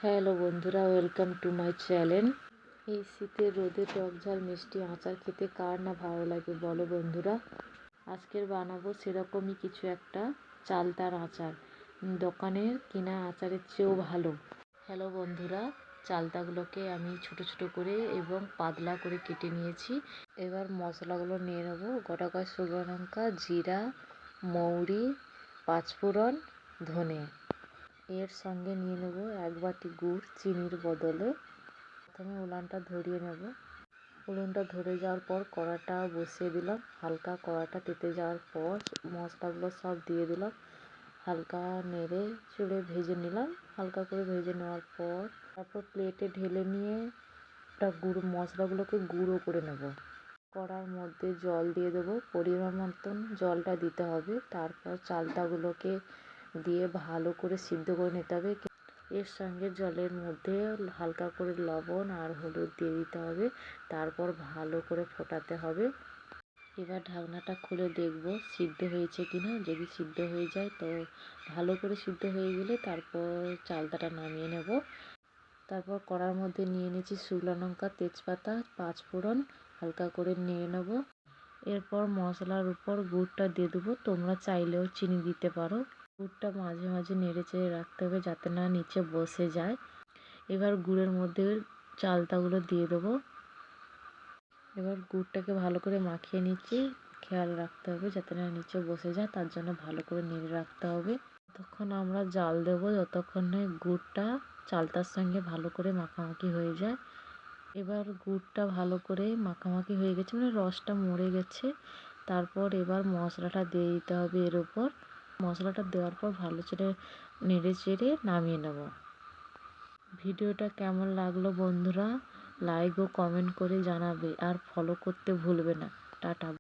Hello বন্ধুরা, welcome to my channel. এই শীতের রোদে টক ঝাল মিষ্টি আচার খেতে কার না ভালো লাগে বলো বন্ধুরা। আজকের বানাবো সেরকমই কিছু একটা চালতার আচার, দোকানের কিনা আচারের চেয়েও ভালো। হ্যালো বন্ধুরা, চালতাগুলোকে আমি ছোট ছোট করে এবং পাতলা করে কেটে নিয়েছি। এবার মশলাগুলো নিয়ে নেবো। গোটা কয়েক শুকনো লঙ্কা, জিরা, মৌরি, পাঁচফোড়ন, ধনে। এর সঙ্গে নিয়ে নেব 1 বাটি গুড় চিনির বদলে। প্রথমে উনুনটা ধরিয়ে নেব। উনুনটা ধরে যাওয়ার পর কড়াটা বসিয়ে দিলাম। হালকা কড়াটা তেতে যাওয়ার পর মশলাগুলো সব দিয়ে দিলাম। হালকা নেড়ে চুড়ে ভেজে নিলাম। হালকা করে ভেজে নেওয়ার পর তারপর প্লেটে ঢেলে নিয়ে মশলাগুলোকে গুঁড়ো করে নেব। কড়ার মধ্যে জল দিয়ে দেবো, পরিমাণ মতন জলটা দিতে হবে। তারপর চালতাগুলোকে দিয়ে ভালো করে সিদ্ধ করে নিতে হবে। এর সঙ্গে জলের মধ্যে হালকা করে লবণ আর হলুদ দিয়ে দিতে হবে। তারপর ভালো করে ফোটাতে হবে। এবার ঢাকনাটা খুলে দেখব সিদ্ধ হয়েছে কিনা। যদি সিদ্ধ হয়ে যায় তো ভালো করে সিদ্ধ হয়ে গেলে তারপর চালতাটা নামিয়ে নেব। তারপর কড়ার মধ্যে নিয়ে নিয়েছি শুকনো লঙ্কা, তেজপাতা, পাঁচফোড়ন, হালকা করে নিয়ে নেব। এরপর মশলার উপর গুড়টা দিয়ে দেবো। তোমরা চাইলেও চিনি দিতে পারো। গুড়টা মাঝে মাঝে নেড়ে চেড়ে রাখতে হবে যাতে না নিচে বসে যায়। এবার গুড়ের মধ্যে চালতাগুলো দিয়ে দেবো। এবার গুড়টাকে ভালো করে মাখিয়ে নিচ্ছি। খেয়াল রাখতে হবে যাতে না নিচে বসে যায়, তার জন্য ভালো করে নেড়ে রাখতে হবে। ততক্ষণ আমরা জাল দেবো যতক্ষণে গুড়টা চালতার সঙ্গে ভালো করে মাখামাখি হয়ে যায়। এবার গুড়টা ভালো করে মাখামাখি হয়ে গেছে, মানে রসটা মরে গেছে। তারপর এবার মশলাটা দিয়ে দিতে হবে এর উপর। মশলাটা দেওয়ার পর ভালো করে নেড়ে চেড়ে নামিয়ে নেব। ভিডিওটা কেমন লাগলো বন্ধুরা লাইক ও কমেন্ট করে জানাবে, আর ফলো করতে ভুলবে না। টাটা।